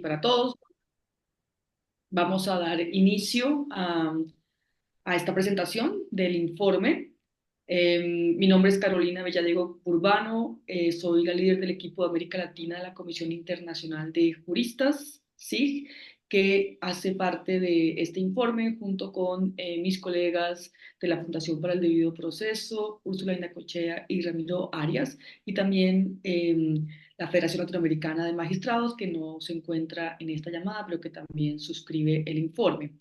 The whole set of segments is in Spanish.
para todos. Vamos a dar inicio a esta presentación del informe. Mi nombre es Carolina Villadiego Urbano, soy la líder del equipo de América Latina de la Comisión Internacional de Juristas, SIG, que hace parte de este informe junto con mis colegas de la Fundación para el Debido Proceso, Úrsula Inacochea y Ramiro Arias, y también la Federación Latinoamericana de Magistrados, que no se encuentra en esta llamada, pero que también suscribe el informe.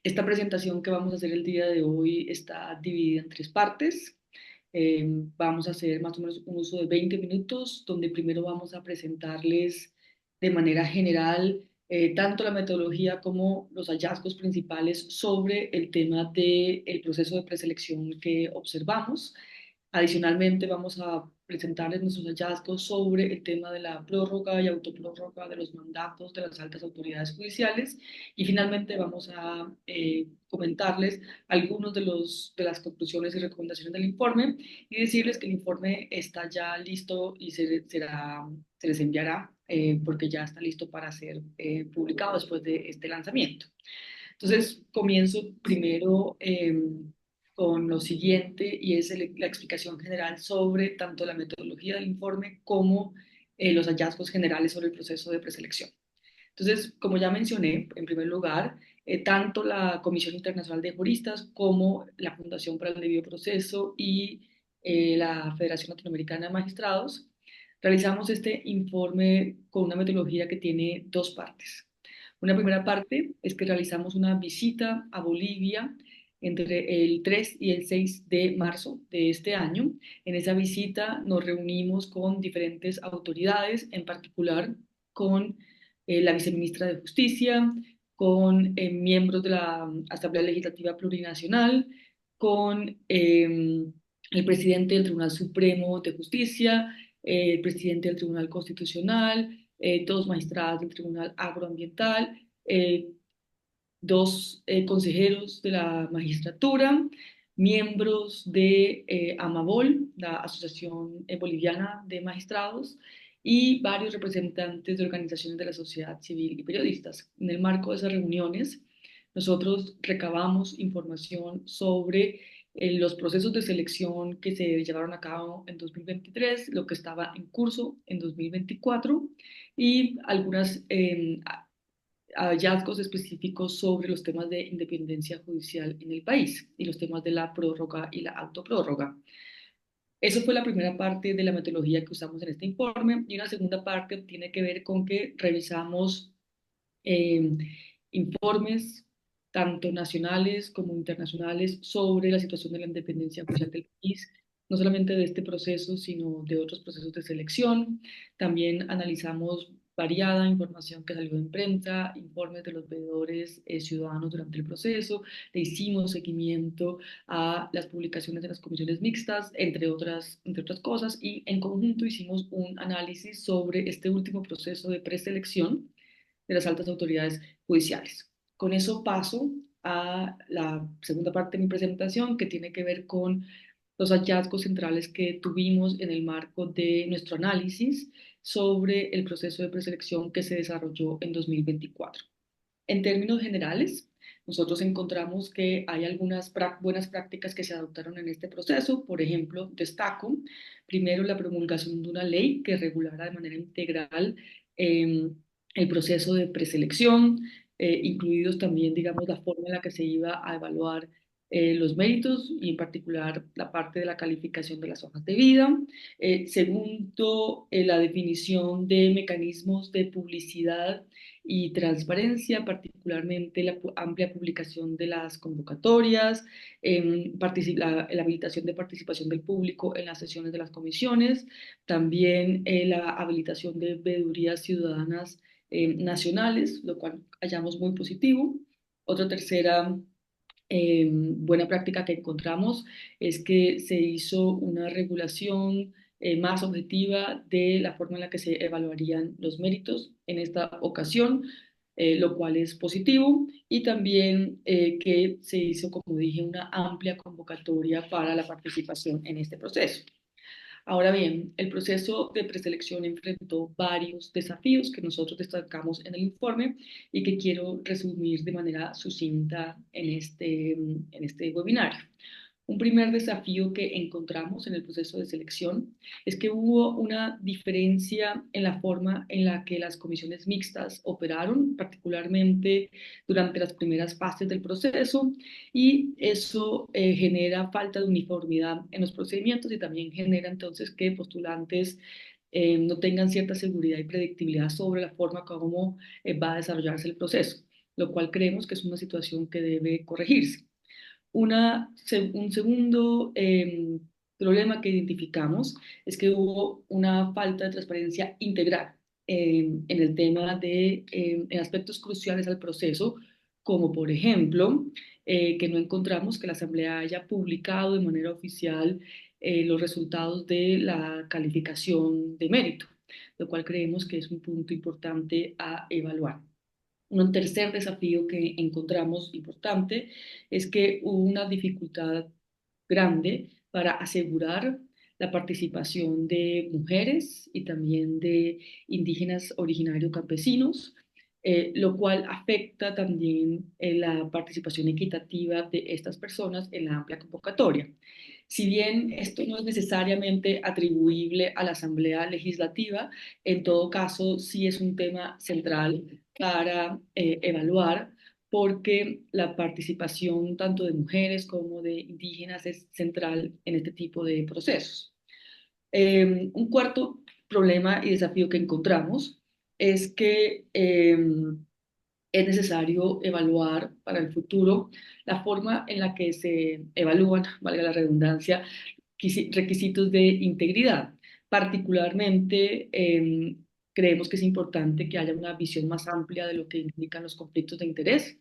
Esta presentación que vamos a hacer el día de hoy está dividida en tres partes. Vamos a hacer más o menos un uso de 20 minutos, donde primero vamos a presentarles de manera general tanto la metodología como los hallazgos principales sobre el tema del proceso de preselección que observamos. Adicionalmente, vamos a presentarles nuestros hallazgos sobre el tema de la prórroga y autoprórroga de los mandatos de las altas autoridades judiciales. Y finalmente vamos a comentarles algunos de las conclusiones y recomendaciones del informe y decirles que el informe está ya listo y se les enviará porque ya está listo para ser publicado después de este lanzamiento. Entonces, comienzo primero con lo siguiente y es la explicación general sobre tanto la metodología del informe como los hallazgos generales sobre el proceso de preselección. Entonces, como ya mencioné, en primer lugar, tanto la Comisión Internacional de Juristas como la Fundación para el Debido Proceso y la Federación Latinoamericana de Magistrados realizamos este informe con una metodología que tiene dos partes. Una primera parte es que realizamos una visita a Bolivia entre el 3 y el 6 de marzo de este año. En esa visita nos reunimos con diferentes autoridades, en particular con la viceministra de Justicia, con miembros de la Asamblea Legislativa Plurinacional, con el presidente del Tribunal Supremo de Justicia, el presidente del Tribunal Constitucional, dos magistradas del Tribunal Agroambiental, dos consejeros de la magistratura, miembros de AMABOL, la Asociación Boliviana de Magistrados, y varios representantes de organizaciones de la sociedad civil y periodistas. En el marco de esas reuniones, nosotros recabamos información sobre los procesos de selección que se llevaron a cabo en 2023, lo que estaba en curso en 2024 y algunas hallazgos específicos sobre los temas de independencia judicial en el país y los temas de la prórroga y la autoprórroga. Eso fue la primera parte de la metodología que usamos en este informe y una segunda parte tiene que ver con que revisamos eh, informes tanto nacionales como internacionales sobre la situación de la independencia judicial del país, no solamente de este proceso, sino de otros procesos de selección. También analizamos variada información que salió en prensa, informes de los veedores ciudadanos durante el proceso, le hicimos seguimiento a las publicaciones de las comisiones mixtas, entre otras cosas, y en conjunto hicimos un análisis sobre este último proceso de preselección de las altas autoridades judiciales. Con eso paso a la segunda parte de mi presentación, que tiene que ver con los hallazgos centrales que tuvimos en el marco de nuestro análisis sobre el proceso de preselección que se desarrolló en 2024. En términos generales, nosotros encontramos que hay algunas buenas prácticas que se adoptaron en este proceso. Por ejemplo, destaco primero la promulgación de una ley que regulara de manera integral eh, el proceso de preselección, incluidos también, digamos, la forma en la que se iba a evaluar los méritos y en particular la parte de la calificación de las hojas de vida. Segundo, la definición de mecanismos de publicidad y transparencia, particularmente la amplia publicación de las convocatorias, la habilitación de participación del público en las sesiones de las comisiones, también la habilitación de veedurías ciudadanas nacionales, lo cual hallamos muy positivo. Otra tercera buena práctica que encontramos es que se hizo una regulación más objetiva de la forma en la que se evaluarían los méritos en esta ocasión, lo cual es positivo, y también que se hizo, como dije, una amplia convocatoria para la participación en este proceso. Ahora bien, el proceso de preselección enfrentó varios desafíos que nosotros destacamos en el informe y que quiero resumir de manera sucinta en este webinario. Un primer desafío que encontramos en el proceso de selección es que hubo una diferencia en la forma en la que las comisiones mixtas operaron, particularmente durante las primeras fases del proceso, y eso genera falta de uniformidad en los procedimientos y también genera entonces que postulantes no tengan cierta seguridad y predictibilidad sobre la forma como va a desarrollarse el proceso, lo cual creemos que es una situación que debe corregirse. Un segundo problema que identificamos es que hubo una falta de transparencia integral en el tema en aspectos cruciales al proceso, como por ejemplo que no encontramos que la Asamblea haya publicado de manera oficial los resultados de la calificación de mérito, lo cual creemos que es un punto importante a evaluar. Un tercer desafío que encontramos importante es que hubo una dificultad grande para asegurar la participación de mujeres y también de indígenas originarios campesinos, lo cual afecta también la participación equitativa de estas personas en la amplia convocatoria. Si bien esto no es necesariamente atribuible a la Asamblea Legislativa, en todo caso sí es un tema central para evaluar porque la participación tanto de mujeres como de indígenas es central en este tipo de procesos. Un cuarto problema y desafío que encontramos es que es necesario evaluar para el futuro la forma en la que se evalúan, valga la redundancia, requisitos de integridad. Particularmente, creemos que es importante que haya una visión más amplia de lo que implican los conflictos de interés,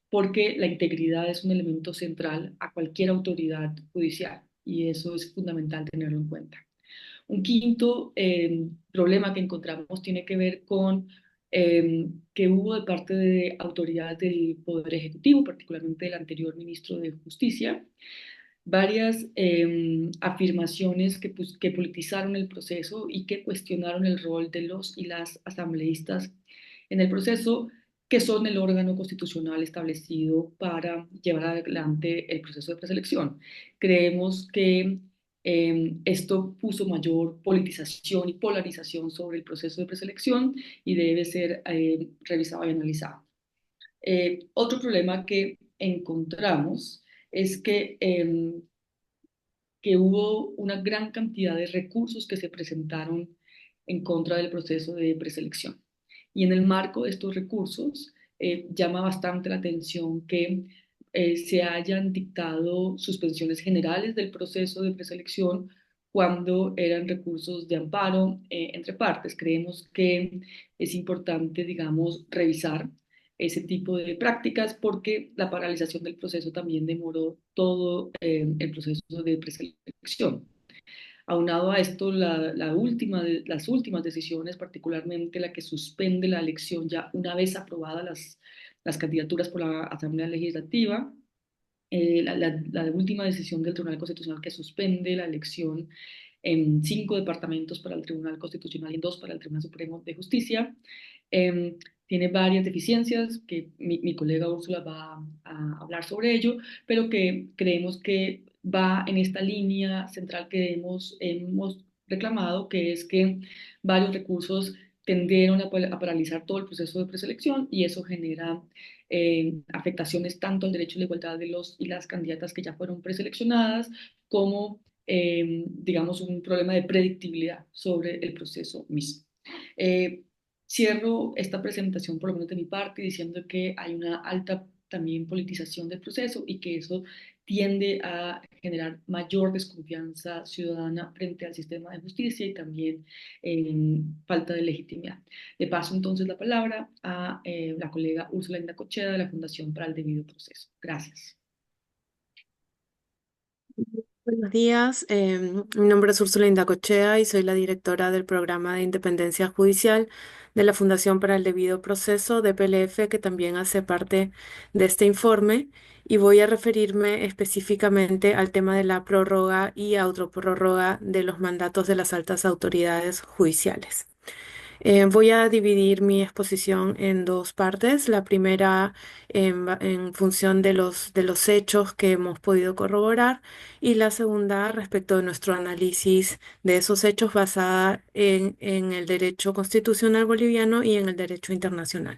porque la integridad es un elemento central a cualquier autoridad judicial y eso es fundamental tenerlo en cuenta. Un quinto problema que encontramos tiene que ver con que hubo de parte de autoridades del Poder Ejecutivo, particularmente del anterior ministro de Justicia, varias afirmaciones que politizaron el proceso y que cuestionaron el rol de los y las asambleístas en el proceso, que son el órgano constitucional establecido para llevar adelante el proceso de preselección. Creemos que esto puso mayor politización y polarización sobre el proceso de preselección y debe ser revisado y analizado. Otro problema que encontramos es que hubo una gran cantidad de recursos que se presentaron en contra del proceso de preselección. Y en el marco de estos recursos, llama bastante la atención que se hayan dictado suspensiones generales del proceso de preselección cuando eran recursos de amparo entre partes. Creemos que es importante, digamos, revisar ese tipo de prácticas porque la paralización del proceso también demoró todo el proceso de preselección. Aunado a esto, las últimas decisiones, particularmente la que suspende la elección ya una vez aprobadas las candidaturas por la Asamblea Legislativa, la última decisión del Tribunal Constitucional que suspende la elección en 5 departamentos para el Tribunal Constitucional y en 2 para el Tribunal Supremo de Justicia. Eh, Tiene varias deficiencias que mi colega Úrsula va a hablar sobre ello, pero que creemos que va en esta línea central que hemos reclamado, que es que varios recursos tendieron a paralizar todo el proceso de preselección y eso genera afectaciones tanto al derecho a la igualdad de los y las candidatas que ya fueron preseleccionadas, como, digamos, un problema de predictibilidad sobre el proceso mismo. Eh, Cierro esta presentación, por lo menos de mi parte, diciendo que hay una alta también politización del proceso y que eso tiende a generar mayor desconfianza ciudadana frente al sistema de justicia y también falta de legitimidad. Le paso entonces la palabra a la colega Úrsula Indacochea de la Fundación para el Debido Proceso. Gracias. Buenos días, mi nombre es Úrsula Indacochea y soy la directora del programa de Independencia Judicial de la Fundación para el Debido Proceso de PLF, que también hace parte de este informe, y voy a referirme específicamente al tema de la prórroga y autoprórroga de los mandatos de las altas autoridades judiciales. Voy a dividir mi exposición en dos partes. La primera en función de los hechos que hemos podido corroborar y la segunda respecto de nuestro análisis de esos hechos basada en el derecho constitucional boliviano y en el derecho internacional.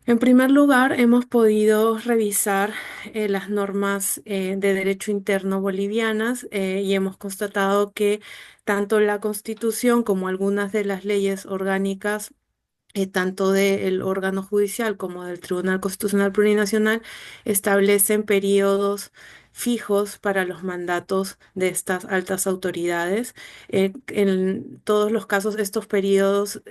En primer lugar, hemos podido revisar las normas de derecho interno bolivianas y hemos constatado que tanto la Constitución como algunas de las leyes orgánicas tanto del órgano judicial como del Tribunal Constitucional Plurinacional establecen periodos fijos para los mandatos de estas altas autoridades. En todos los casos, estos periodos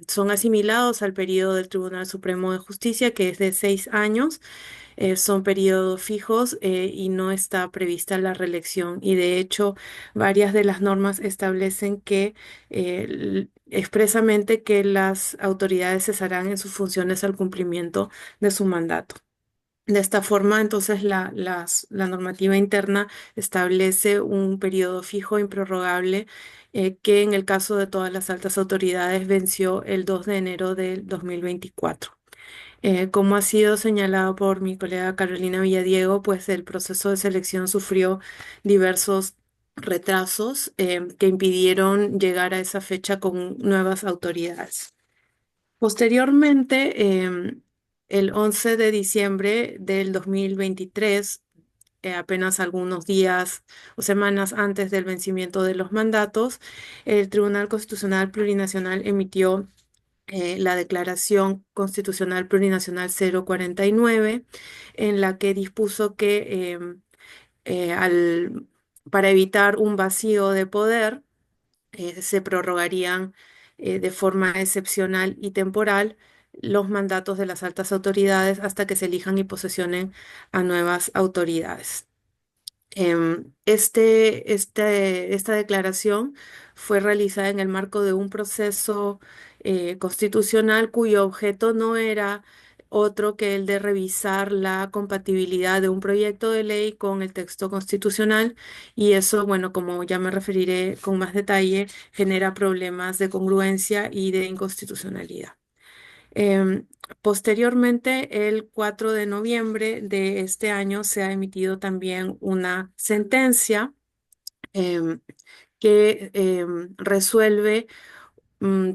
son asimilados al periodo del Tribunal Supremo de Justicia, que es de 6 años. Son periodos fijos y no está prevista la reelección. Y de hecho, varias de las normas establecen que expresamente que las autoridades cesarán en sus funciones al cumplimiento de su mandato. De esta forma, entonces, la normativa interna establece un periodo fijo, improrrogable, que en el caso de todas las altas autoridades venció el 2 de enero del 2024. Como ha sido señalado por mi colega Carolina Villadiego, pues el proceso de selección sufrió diversos retrasos que impidieron llegar a esa fecha con nuevas autoridades. Posteriormente, el 11 de diciembre del 2023, apenas algunos días o semanas antes del vencimiento de los mandatos, el Tribunal Constitucional Plurinacional emitió la Declaración Constitucional Plurinacional 049, en la que dispuso que para evitar un vacío de poder, se prorrogarían de forma excepcional y temporal los mandatos de las altas autoridades hasta que se elijan y posesionen a nuevas autoridades. Esta declaración fue realizada en el marco de un proceso constitucional cuyo objeto no era otro que el de revisar la compatibilidad de un proyecto de ley con el texto constitucional y eso, bueno, como ya me referiré con más detalle, genera problemas de congruencia y de inconstitucionalidad. Em, Posteriormente, el 4 de noviembre de este año se ha emitido también una sentencia em, que resuelve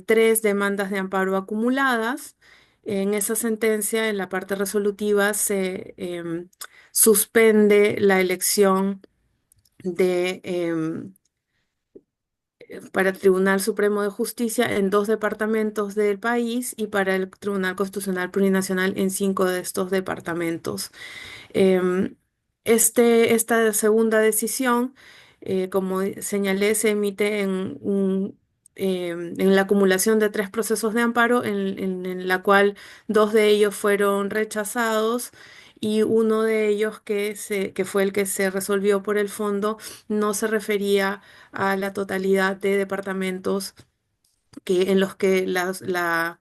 tres demandas de amparo acumuladas. En esa sentencia, en la parte resolutiva, se suspende la elección de para el Tribunal Supremo de Justicia en dos departamentos del país y para el Tribunal Constitucional Plurinacional en cinco de estos departamentos. Em, esta segunda decisión, como señalé, se emite en la acumulación de tres procesos de amparo, en la cual dos de ellos fueron rechazados y uno de ellos que fue el que se resolvió por el fondo no se refería a la totalidad de departamentos en los que la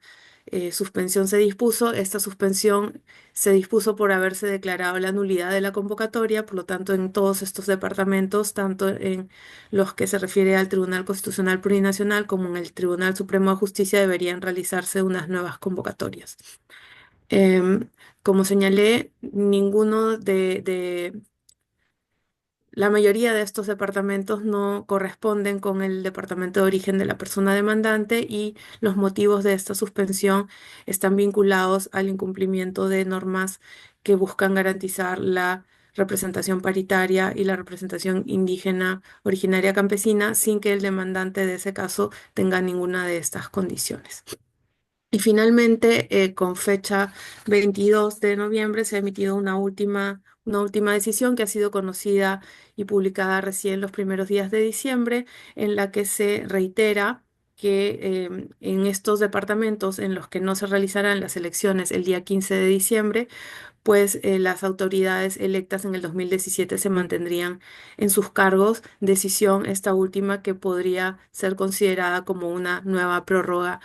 suspensión se dispuso. Esta suspensión se dispuso por haberse declarado la nulidad de la convocatoria, por lo tanto, en todos estos departamentos, tanto en los que se refiere al Tribunal Constitucional Plurinacional como en el Tribunal Supremo de Justicia, deberían realizarse unas nuevas convocatorias. Em, Como señalé, ninguno la mayoría de estos departamentos no corresponden con el departamento de origen de la persona demandante y los motivos de esta suspensión están vinculados al incumplimiento de normas que buscan garantizar la representación paritaria y la representación indígena originaria campesina sin que el demandante de ese caso tenga ninguna de estas condiciones. Y finalmente, con fecha 22 de noviembre, se ha emitido una última decisión que ha sido conocida y publicada recién los primeros días de diciembre, en la que se reitera que en estos departamentos en los que no se realizarán las elecciones el día 15 de diciembre, pues las autoridades electas en el 2017 se mantendrían en sus cargos, decisión esta última que podría ser considerada como una nueva prórroga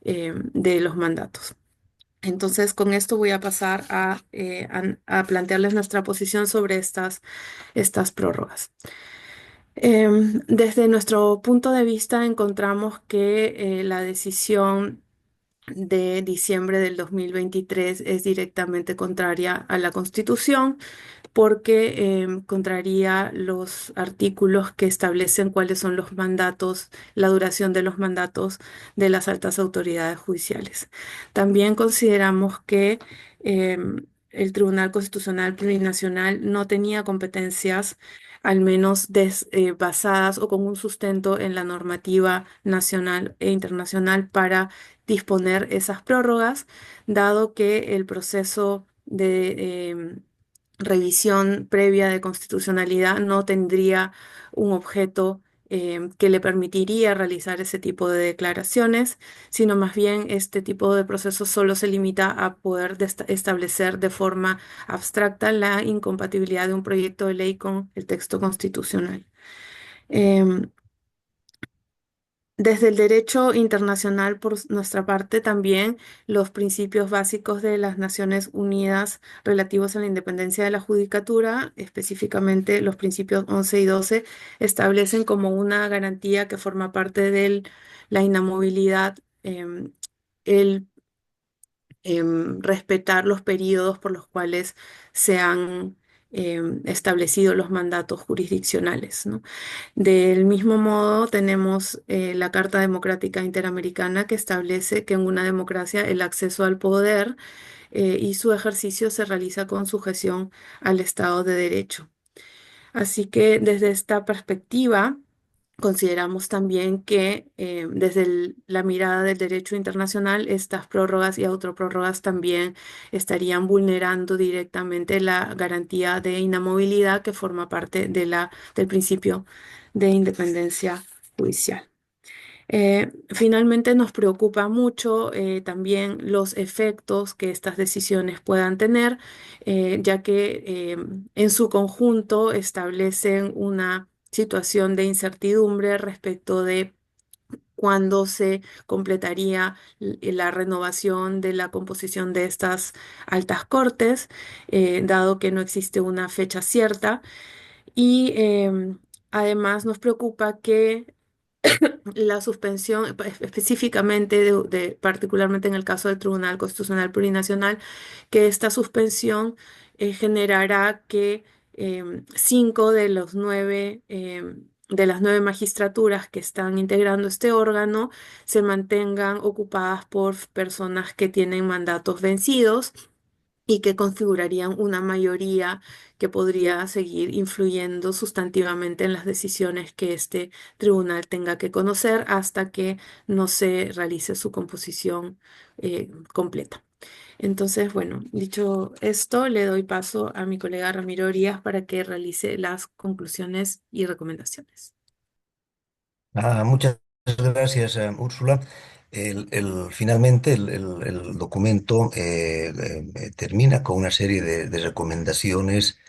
de los mandatos. Entonces, con esto voy a pasar a plantearles nuestra posición sobre estas prórrogas. Desde nuestro punto de vista, encontramos que la decisión de diciembre del 2023 es directamente contraria a la Constitución porque contraría los artículos que establecen cuáles son los mandatos, la duración de los mandatos de las altas autoridades judiciales. También consideramos que el Tribunal Constitucional Plurinacional no tenía competencias, al menos basadas o con un sustento en la normativa nacional e internacional para disponer esas prórrogas, dado que el proceso de revisión previa de constitucionalidad no tendría un objeto que le permitiría realizar ese tipo de declaraciones, sino más bien este tipo de procesos solo se limita a poder establecer de forma abstracta la incompatibilidad de un proyecto de ley con el texto constitucional. Em, Desde el derecho internacional, por nuestra parte, también los principios básicos de las Naciones Unidas relativos a la independencia de la judicatura, específicamente los principios 11 y 12, establecen como una garantía que forma parte de la inamovilidad, el respetar los periodos por los cuales se han establecido los mandatos jurisdiccionales, ¿no? Del mismo modo, tenemos la Carta Democrática Interamericana que establece que en una democracia el acceso al poder y su ejercicio se realiza con sujeción al Estado de Derecho. Así que desde esta perspectiva, consideramos también que desde la mirada del derecho internacional, estas prórrogas y autoprórrogas también estarían vulnerando directamente la garantía de inamovilidad que forma parte del principio de independencia judicial. Finalmente nos preocupa mucho también los efectos que estas decisiones puedan tener, ya que en su conjunto establecen una situación de incertidumbre respecto de cuándo se completaría la renovación de la composición de estas altas cortes, dado que no existe una fecha cierta. Y además nos preocupa que la suspensión, específicamente, particularmente en el caso del Tribunal Constitucional Plurinacional, que esta suspensión generará que cinco de los nueve, de las nueve magistraturas que están integrando este órgano se mantengan ocupadas por personas que tienen mandatos vencidos y que configurarían una mayoría que podría seguir influyendo sustantivamente en las decisiones que este tribunal tenga que conocer hasta que no se realice su composición completa. Entonces, bueno, dicho esto, le doy paso a mi colega Ramiro Orías para que realice las conclusiones y recomendaciones. Muchas gracias, Úrsula. Finalmente, el documento termina con una serie de recomendaciones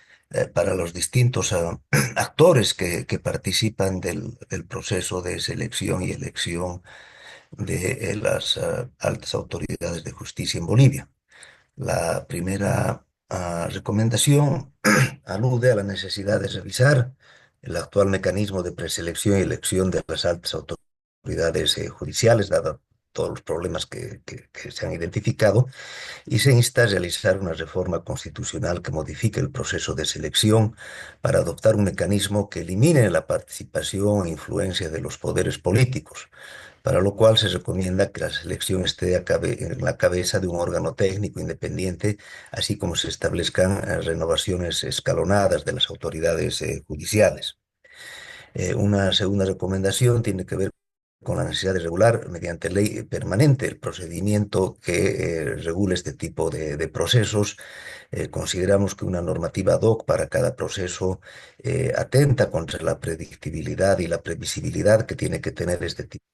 para los distintos actores que participan del proceso de selección y elección de las altas autoridades de justicia en Bolivia. La primera recomendación alude a la necesidad de revisar el actual mecanismo de preselección y elección de las altas autoridades judiciales, dado todos los problemas que se han identificado, y se insta a realizar una reforma constitucional que modifique el proceso de selección para adoptar un mecanismo que elimine la participación e influencia de los poderes políticos, para lo cual se recomienda que la selección esté en la cabeza de un órgano técnico independiente, así como se establezcan renovaciones escalonadas de las autoridades judiciales. Una segunda recomendación tiene que ver con la necesidad de regular mediante ley permanente el procedimiento que regule este tipo de procesos. Consideramos que una normativa ad hoc para cada proceso atenta contra la predictibilidad y la previsibilidad que tiene que tener este tipo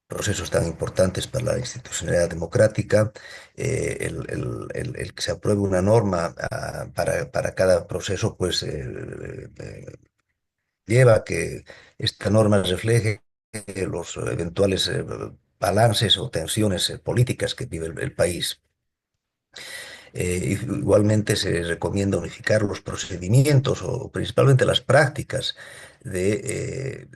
procesos tan importantes para la institucionalidad democrática. El que se apruebe una norma para cada proceso, pues lleva a que esta norma refleje los eventuales balances o tensiones políticas que vive el país. Igualmente se recomienda unificar los procedimientos o principalmente las prácticas de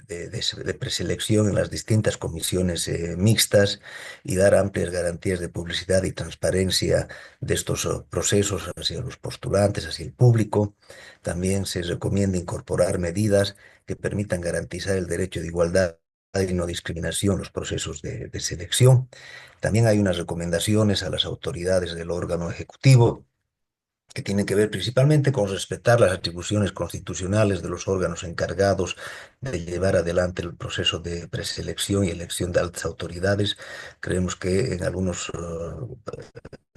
preselección en las distintas comisiones mixtas y dar amplias garantías de publicidad y transparencia de estos procesos hacia los postulantes, hacia el público. También se recomienda incorporar medidas que permitan garantizar el derecho de igualdad y no discriminación en los procesos de selección. También hay unas recomendaciones a las autoridades del órgano ejecutivo que tienen que ver principalmente con respetar las atribuciones constitucionales de los órganos encargados de llevar adelante el proceso de preselección y elección de altas autoridades. Creemos que en algunas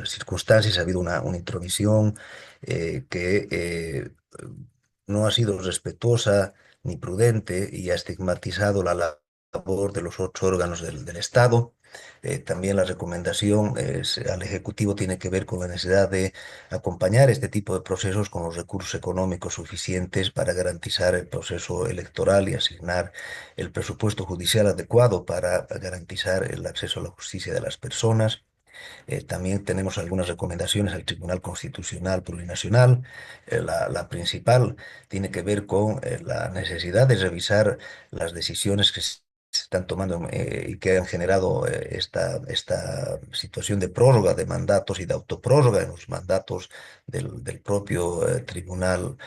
circunstancias ha habido una intromisión que no ha sido respetuosa ni prudente y ha estigmatizado la labor de los otros órganos del Estado. También la recomendación al Ejecutivo tiene que ver con la necesidad de acompañar este tipo de procesos con los recursos económicos suficientes para garantizar el proceso electoral y asignar el presupuesto judicial adecuado para garantizar el acceso a la justicia de las personas. También tenemos algunas recomendaciones al Tribunal Constitucional Plurinacional. La principal tiene que ver con la necesidad de revisar las decisiones que se están tomando y que han generado esta situación de prórroga de mandatos y de autoprórroga en los mandatos del propio Tribunal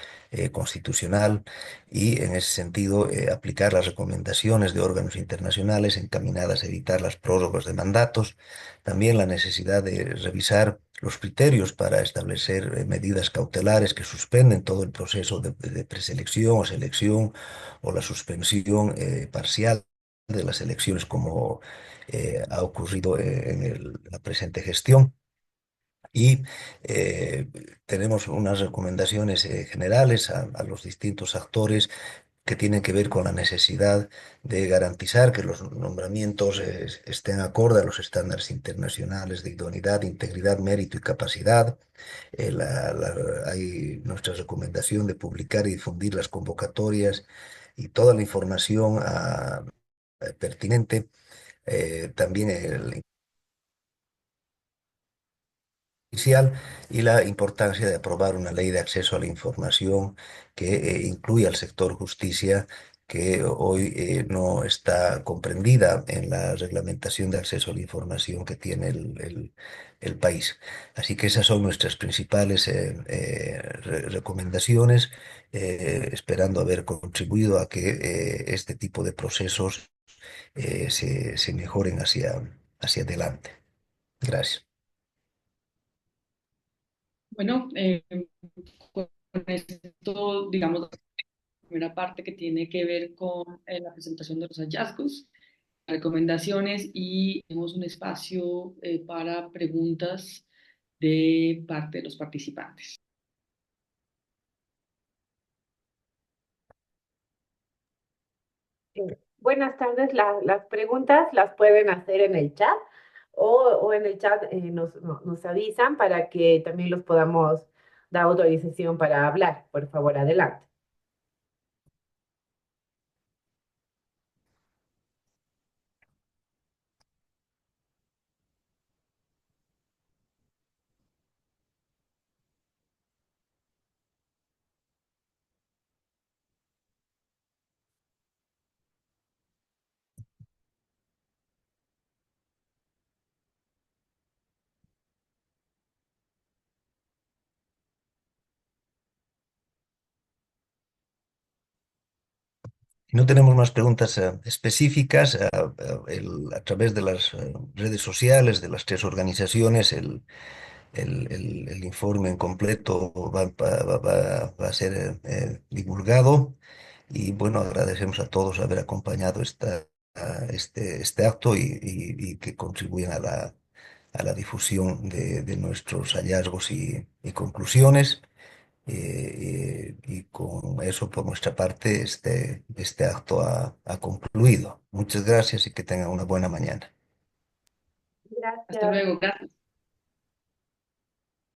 Constitucional y en ese sentido aplicar las recomendaciones de órganos internacionales encaminadas a evitar las prórrogas de mandatos. También la necesidad de revisar los criterios para establecer medidas cautelares que suspenden todo el proceso de preselección o selección o la suspensión parcial de las elecciones como ha ocurrido en la presente gestión. Y eh, tenemos unas recomendaciones generales a los distintos actores que tienen que ver con la necesidad de garantizar que los nombramientos estén acorde a los estándares internacionales de idoneidad, integridad, mérito y capacidad. Hay nuestra recomendación de publicar y difundir las convocatorias y toda la información pertinente. También el inicial y la importancia de aprobar una ley de acceso a la información que incluya al sector justicia, que hoy no está comprendida en la reglamentación de acceso a la información que tiene el país. Así que esas son nuestras principales recomendaciones, esperando haber contribuido a que este tipo de procesos se mejoren hacia adelante. Gracias. Bueno, con esto, digamos, la primera parte que tiene que ver con la presentación de los hallazgos, recomendaciones y tenemos un espacio para preguntas de parte de los participantes. Buenas tardes. Las preguntas las pueden hacer en el chat o en el chat nos avisan para que también los podamos dar autorización para hablar. Por favor, adelante. Si no tenemos más preguntas específicas, a través de las redes sociales de las tres organizaciones, el informe en completo va a ser divulgado. Y bueno, agradecemos a todos haber acompañado este acto y que contribuyan a la difusión de nuestros hallazgos y conclusiones. Y con eso, por nuestra parte, este acto ha concluido. Muchas gracias y que tengan una buena mañana. Hasta Gracias. luego, gracias.